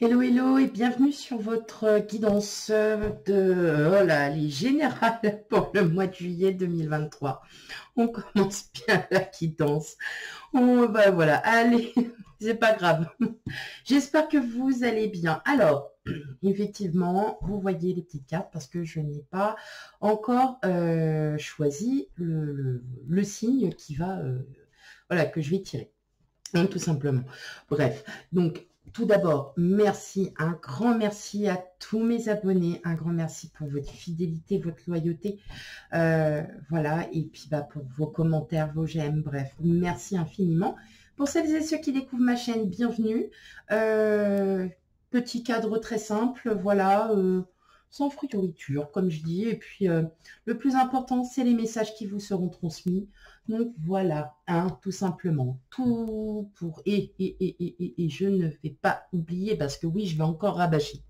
Hello, hello et bienvenue sur votre guidance les générales pour le mois de juillet 2023. On commence bien la guidance. Voilà, allez, c'est pas grave. J'espère que vous allez bien. Alors, effectivement, vous voyez les petites cartes parce que je n'ai pas encore choisi le signe qui va, que je vais tirer. Hein, tout simplement. Bref, donc tout d'abord, merci, un grand merci à tous mes abonnés, un grand merci pour votre fidélité, votre loyauté, voilà, et puis pour vos commentaires, vos j'aime, bref, merci infiniment. Pour celles et ceux qui découvrent ma chaîne, bienvenue. Petit cadre très simple, voilà, sans friture, comme je dis, et puis le plus important, c'est les messages qui vous seront transmis. Donc voilà, hein, tout simplement, tout pour et je ne vais pas oublier parce que oui, je vais encore rabâcher,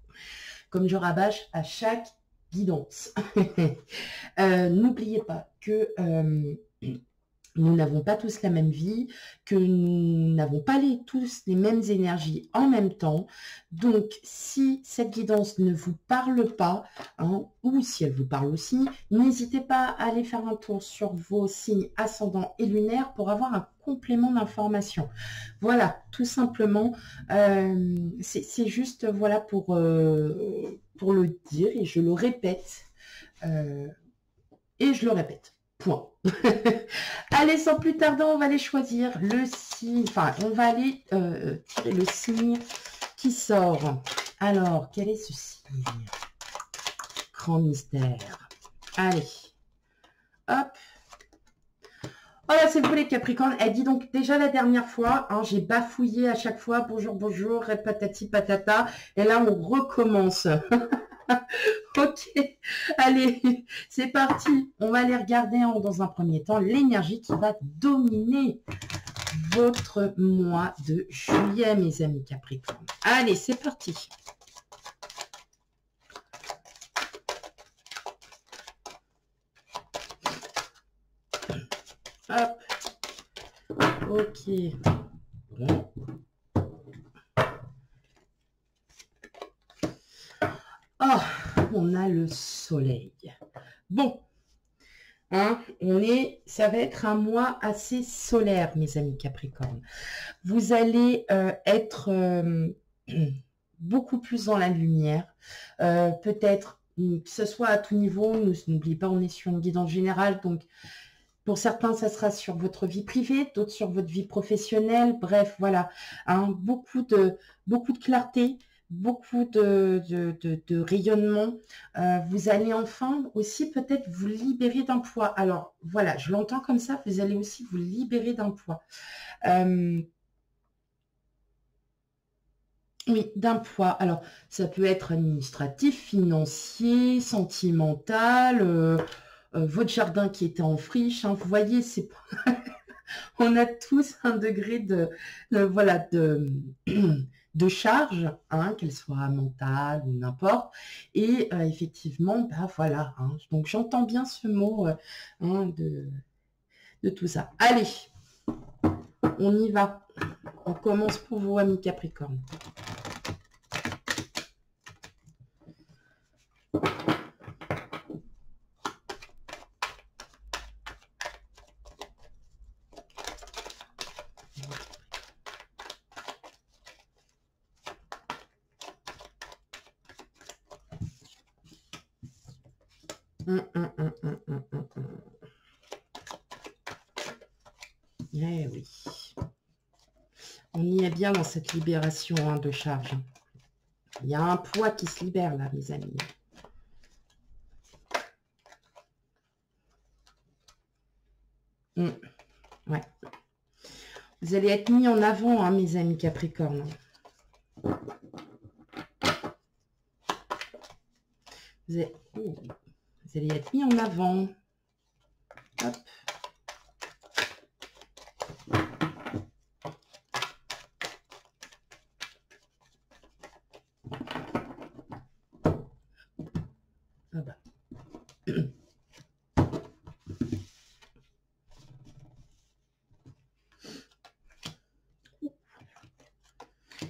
comme je rabâche à chaque guidance. N'oubliez pas que nous n'avons pas tous la même vie, que nous n'avons pas tous les mêmes énergies en même temps. Donc, si cette guidance ne vous parle pas, hein, ou si elle vous parle aussi, n'hésitez pas à aller faire un tour sur vos signes ascendants et lunaires pour avoir un complément d'information. Voilà, tout simplement, c'est juste voilà pour le dire et je le répète. Point. Allez, sans plus tarder, on va aller choisir le signe. Enfin, on va aller tirer le signe qui sort. Alors, quel est ce signe? Grand mystère. Allez. Hop. Oh là, c'est vous les Capricornes. Elle dit donc déjà la dernière fois, hein, j'ai bafouillé à chaque fois. Bonjour, bonjour, patati patata. Et là, on recommence. Ok, allez, c'est parti. On va aller regarder dans un premier temps l'énergie qui va dominer votre mois de juillet, mes amis Capricorne. Allez, c'est parti. Hop. Ok. Bon. Oh, on a le soleil. Bon. Hein, ça va être un mois assez solaire, mes amis Capricorne. Vous allez être beaucoup plus dans la lumière. Peut-être que ce soit à tout niveau. N'oubliez pas, on est sur une guidance générale, donc pour certains, ça sera sur votre vie privée, d'autres sur votre vie professionnelle. Bref, voilà, hein, beaucoup de clarté, beaucoup de rayonnement. Vous allez enfin aussi peut-être vous libérer d'un poids. Alors voilà, je l'entends comme ça, vous allez aussi vous libérer d'un poids. Oui, d'un poids. Alors, ça peut être administratif, financier, sentimental, votre jardin qui était en friche. Hein, vous voyez, on a tous un degré de charge, hein, qu'elle soit mentale ou n'importe. Et effectivement, voilà. Hein, donc, j'entends bien ce mot hein, de tout ça. Allez, on y va. On commence pour vous, amis Capricorne. Eh oui. On y est bien dans cette libération hein, de charge. Il y a un poids qui se libère là, mes amis. Ouais. Vous allez être mis en avant, hein, mes amis Capricorne. Vous allez être mis en avant. Hop. Ah bah.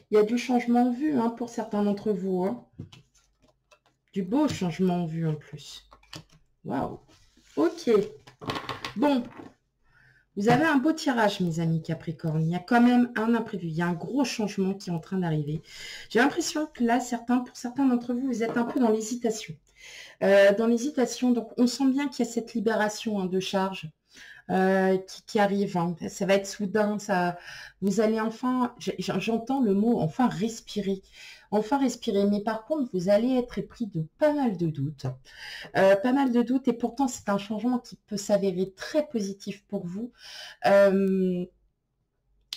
Il Il y a du changement en vue hein, pour certains d'entre vous. Hein. Du beau changement en vue en plus. Waouh. Ok. Bon. Vous avez un beau tirage, mes amis Capricorne. Il y a quand même un imprévu. Il y a un gros changement qui est en train d'arriver. J'ai l'impression que là, pour certains d'entre vous, vous êtes un peu dans l'hésitation. Donc on sent bien qu'il y a cette libération hein, de charge qui arrive. Hein. Ça va être soudain. Vous allez enfin, j'entends le mot enfin respirer. Enfin respirer. Mais par contre, vous allez être pris de pas mal de doutes. Pas mal de doutes et pourtant c'est un changement qui peut s'avérer très positif pour vous.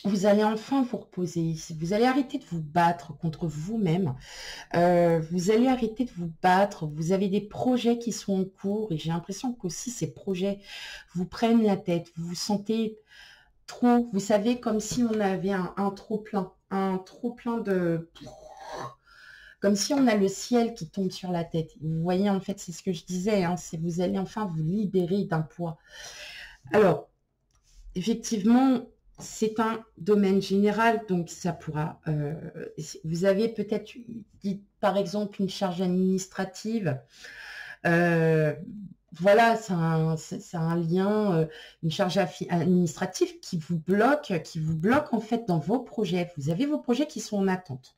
Vous allez enfin vous reposer. Vous allez arrêter de vous battre contre vous-même. Vous allez arrêter de vous battre. Vous avez des projets qui sont en cours et j'ai l'impression qu'aussi ces projets vous prennent la tête. Vous vous sentez trop, vous savez, comme si on avait un trop-plein. Un trop-plein de... Comme si on a le ciel qui tombe sur la tête. Vous voyez, en fait, c'est ce que je disais. Hein, c'est vous allez enfin vous libérer d'un poids. Alors, effectivement, c'est un domaine général, donc ça pourra... vous avez peut-être, par exemple, une charge administrative. Voilà, c'est un lien, une charge administrative qui vous bloque en fait dans vos projets. Vous avez vos projets qui sont en attente.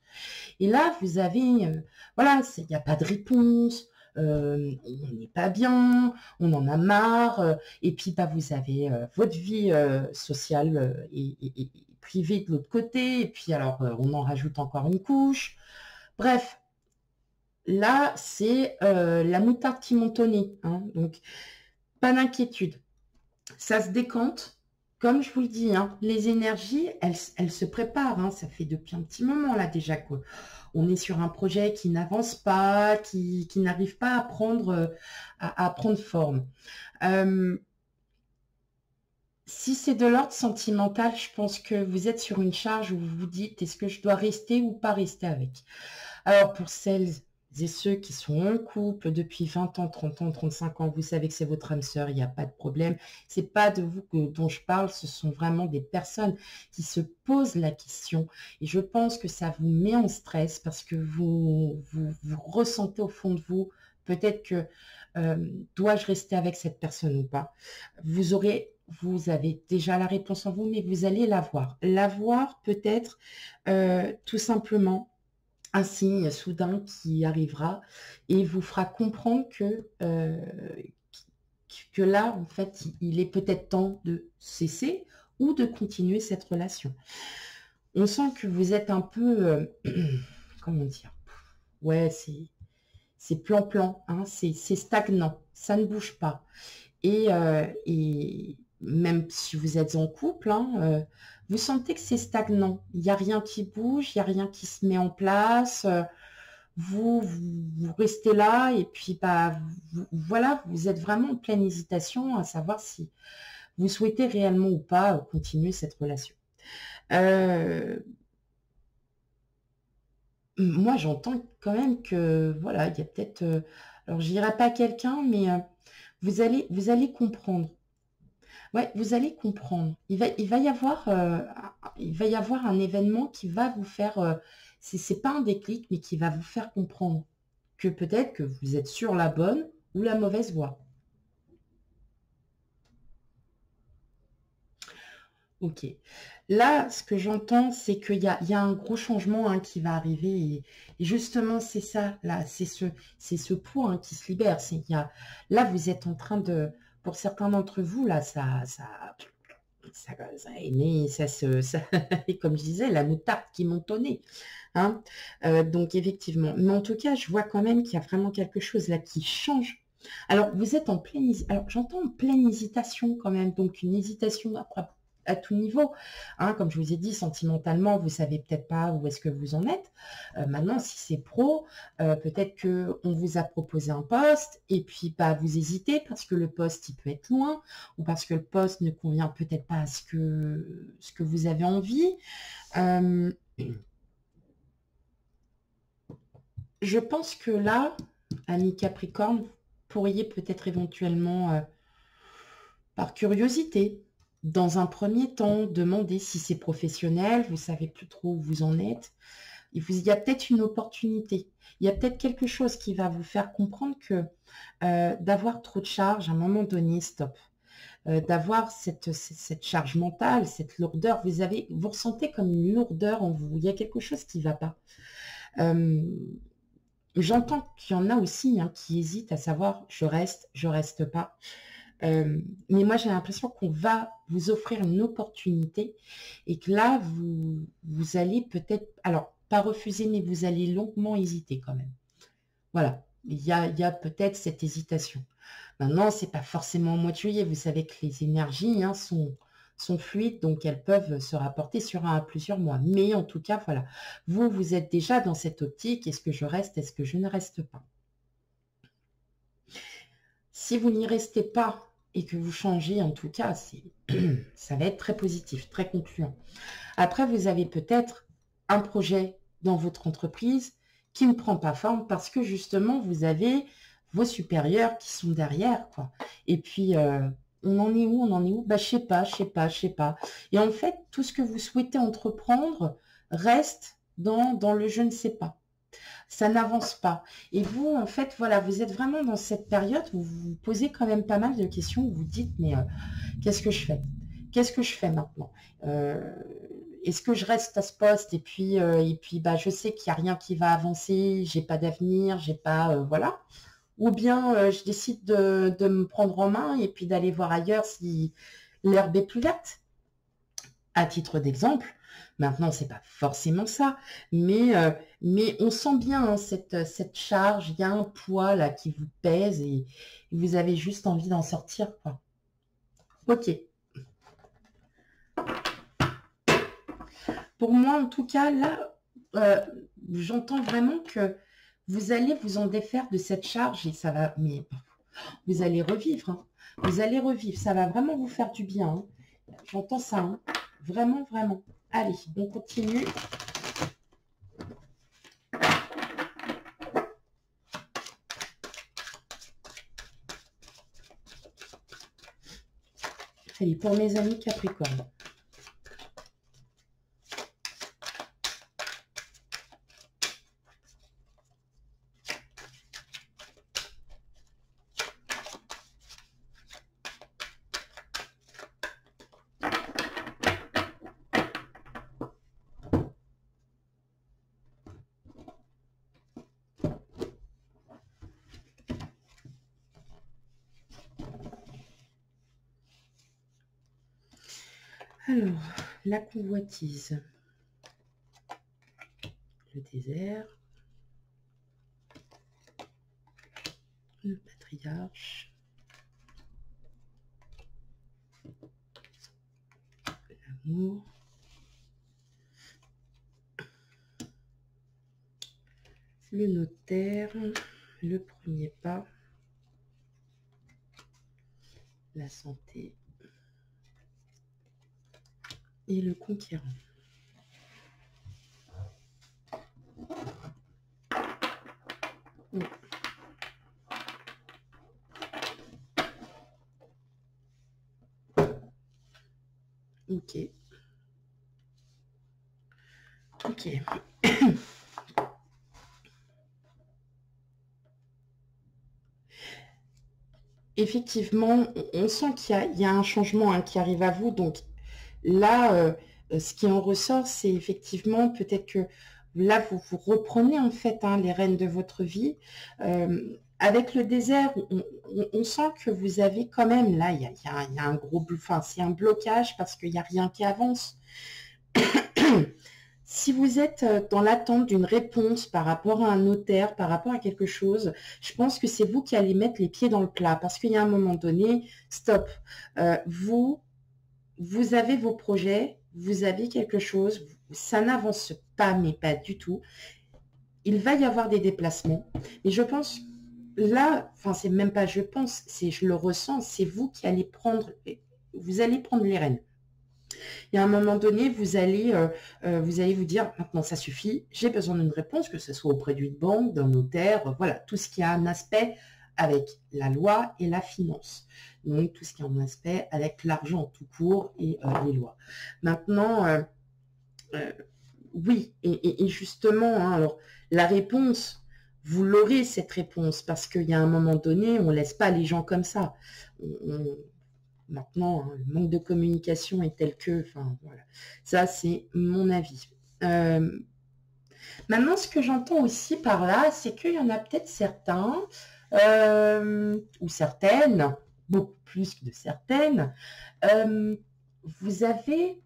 Et là, vous avez, voilà, il n'y a pas de réponse, on n'est pas bien, on en a marre, et puis bah, vous avez votre vie sociale et privée de l'autre côté, et puis alors on en rajoute encore une couche. Bref, là, c'est la moutarde qui montonnait, hein, donc pas d'inquiétude. Ça se décante. Comme je vous le dis, hein, les énergies, elles se préparent. Hein, ça fait depuis un petit moment là déjà qu'on est sur un projet qui n'avance pas, qui n'arrive pas à prendre forme. Si c'est de l'ordre sentimental, je pense que vous êtes sur une charge où vous vous dites, est-ce que je dois rester ou pas rester avec? Alors pour celles et ceux qui sont en couple depuis 20 ans, 30 ans, 35 ans, vous savez que c'est votre âme sœur, il n'y a pas de problème. C'est pas de vous dont je parle, ce sont vraiment des personnes qui se posent la question. Et je pense que ça vous met en stress parce que vous ressentez au fond de vous, peut-être que dois-je rester avec cette personne ou pas? Vous avez déjà la réponse en vous, mais vous allez la voir. La voir peut-être tout simplement un signe soudain qui arrivera et vous fera comprendre que là, en fait, il est peut-être temps de cesser ou de continuer cette relation. On sent que vous êtes un peu, comment dire, ouais, c'est plan-plan, hein, c'est stagnant, ça ne bouge pas. Et même si vous êtes en couple, hein, vous sentez que c'est stagnant. Il n'y a rien qui bouge, il n'y a rien qui se met en place. Vous restez là et puis bah, voilà, vous êtes vraiment en pleine hésitation à savoir si vous souhaitez réellement ou pas continuer cette relation. Moi, j'entends quand même que, voilà, il y a peut-être... alors, je dirais pas quelqu'un, mais vous allez comprendre. Ouais, vous allez comprendre. Il va y avoir, il va y avoir un événement qui va vous faire... c'est pas un déclic, mais qui va vous faire comprendre que peut-être que vous êtes sur la bonne ou la mauvaise voie. Ok. Là, ce que j'entends, c'est qu'il y a un gros changement hein, qui va arriver. Et justement, c'est ça, là, c'est ce poids hein, qui se libère. Là, vous êtes en train de, pour certains d'entre vous, là, et comme je disais, la moutarde qui montonnait. Hein. Donc, effectivement. Mais en tout cas, je vois quand même qu'il y a vraiment quelque chose là qui change. Alors, vous êtes en pleine... Alors, j'entends en pleine hésitation quand même. Donc, une hésitation à tout niveau. Hein, comme je vous ai dit, sentimentalement, vous savez peut-être pas où est-ce que vous en êtes. Maintenant, si c'est pro, peut-être qu'on vous a proposé un poste et puis bah, vous hésitez parce que le poste, il peut être loin ou parce que le poste ne convient peut-être pas à ce que vous avez envie. Je pense que là, ami Capricorne, vous pourriez peut-être éventuellement, par curiosité, dans un premier temps, demander si c'est professionnel, vous savez plus trop où vous en êtes. il y a peut-être une opportunité. Il y a peut-être quelque chose qui va vous faire comprendre que d'avoir trop de charges, à un moment donné, stop. D'avoir cette charge mentale, cette lourdeur, vous ressentez comme une lourdeur en vous. Il y a quelque chose qui ne va pas. J'entends qu'il y en a aussi hein, qui hésitent à savoir je reste pas. Mais moi, j'ai l'impression qu'on va vous offrir une opportunité et que là, vous allez peut-être, alors, pas refuser, mais vous allez longuement hésiter quand même. Voilà, il y a peut-être cette hésitation. Maintenant, c'est pas forcément au mois de juillet. Vous savez que les énergies hein, sont fluides, donc elles peuvent se rapporter sur un à plusieurs mois. Mais en tout cas, voilà, vous êtes déjà dans cette optique. Est-ce que je reste? Est-ce que je ne reste pas? Si vous n'y restez pas et que vous changez, en tout cas, ça va être très positif, très concluant. Après, vous avez peut-être un projet dans votre entreprise qui ne prend pas forme parce que justement, vous avez vos supérieurs qui sont derrière, quoi. Et puis, on en est où? On en est où? Bah, je sais pas. Et en fait, tout ce que vous souhaitez entreprendre reste dans le je ne sais pas. Ça n'avance pas. Et vous, en fait, voilà, vous êtes vraiment dans cette période où vous vous posez quand même pas mal de questions, où vous dites, mais qu'est-ce que je fais? Qu'est-ce que je fais maintenant? Est-ce que je reste à ce poste et puis bah, je sais qu'il n'y a rien qui va avancer, j'ai pas d'avenir, j'ai pas, voilà. Ou bien je décide de me prendre en main et puis d'aller voir ailleurs si l'herbe est plus verte. À titre d'exemple, maintenant, c'est pas forcément ça, mais on sent bien hein, cette charge, il y a un poids là qui vous pèse et vous avez juste envie d'en sortir, quoi. Ok. Pour moi, en tout cas, là, j'entends vraiment que vous allez vous en défaire de cette charge et ça va, mais vous allez revivre, hein. Vous allez revivre, ça va vraiment vous faire du bien, hein. J'entends ça, hein. Vraiment, vraiment. Allez, on continue. Allez, pour mes amis Capricorne. Alors, la convoitise, le désert, le patriarche, l'amour, le notaire, le premier pas, la santé et le conquérant. Ok. Ok. Effectivement, on sent qu'il y a un changement hein, qui arrive à vous. Donc là, ce qui en ressort, c'est effectivement peut-être que là, vous reprenez en fait hein, les rênes de votre vie. Avec le désert, on sent que vous avez quand même, là, il y a un gros, enfin, c'est un blocage parce qu'il n'y a rien qui avance. Si vous êtes dans l'attente d'une réponse par rapport à un notaire, par rapport à quelque chose, je pense que c'est vous qui allez mettre les pieds dans le plat parce qu'il y a un moment donné, stop. Vous avez vos projets, vous avez quelque chose, ça n'avance pas, mais pas du tout. Il va y avoir des déplacements. Et je pense, là, enfin, c'est même pas je pense, je le ressens, c'est vous qui allez prendre, vous allez prendre les rênes. Il y a un moment donné, vous allez vous dire, maintenant ça suffit, j'ai besoin d'une réponse, que ce soit auprès d'une banque, d'un notaire, voilà, tout ce qui a un aspect avec la loi et la finance. Donc, tout ce qui a un aspect avec l'argent tout court et les lois. Maintenant, oui, et justement, hein, alors, la réponse, vous l'aurez cette réponse, parce qu'il y a un moment donné, on ne laisse pas les gens comme ça. Maintenant, hein, le manque de communication est tel que, enfin, voilà. Ça, c'est mon avis. Maintenant, ce que j'entends aussi par là, c'est qu'il y en a peut-être certains, ou certaines, beaucoup plus que de certaines, vous avez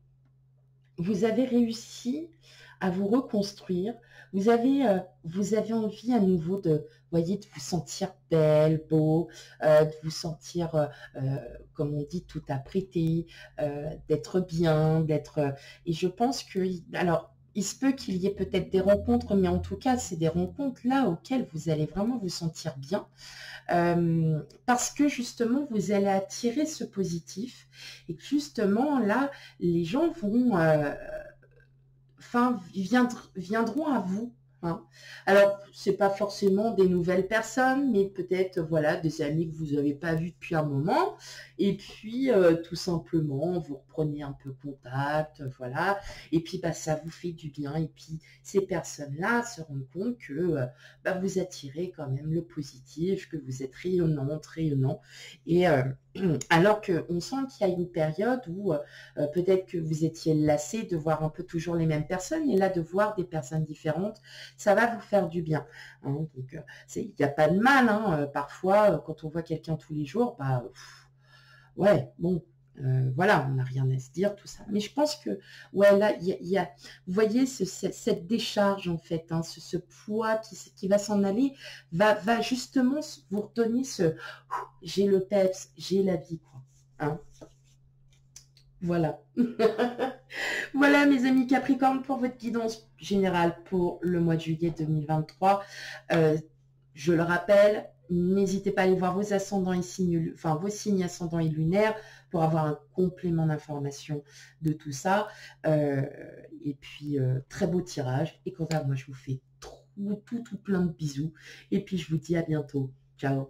réussi à vous reconstruire. Vous avez envie à nouveau de, voyez, de vous sentir belle, beau, de vous sentir, comme on dit, tout apprêté, d'être bien, d'être. Et je pense que, alors, il se peut qu'il y ait peut-être des rencontres, mais en tout cas, c'est des rencontres là auxquelles vous allez vraiment vous sentir bien. Parce que justement, vous allez attirer ce positif et que justement, là, les gens vont, viendront à vous. Hein. Alors, c'est pas forcément des nouvelles personnes, mais peut-être, voilà, des amis que vous n'avez pas vus depuis un moment. Et puis, tout simplement, vous reprenez un peu contact, voilà. Et puis, bah, ça vous fait du bien. Et puis, ces personnes-là se rendent compte que bah, vous attirez quand même le positif, que vous êtes rayonnante, rayonnant. Et alors qu'on sent qu'il y a une période où peut-être que vous étiez lassé de voir un peu toujours les mêmes personnes, et là, de voir des personnes différentes, ça va vous faire du bien. Hein. Donc, il n'y a pas de mal. Hein. Parfois, quand on voit quelqu'un tous les jours, bah, ouais, bon, voilà, on n'a rien à se dire, tout ça. Mais je pense que, ouais, là, vous voyez, cette décharge, en fait, hein, ce poids qui va s'en aller, va justement vous redonner j'ai le peps, j'ai la vie, quoi. Hein. Voilà. Voilà, mes amis Capricorne, pour votre guidance générale pour le mois de juillet 2023. Je le rappelle, n'hésitez pas à aller voir vos ascendants et signes, enfin vos signes ascendants et lunaires pour avoir un complément d'information de tout ça. Et puis, très beau tirage. Et quant à moi, je vous fais tout plein de bisous. Et puis, je vous dis à bientôt. Ciao.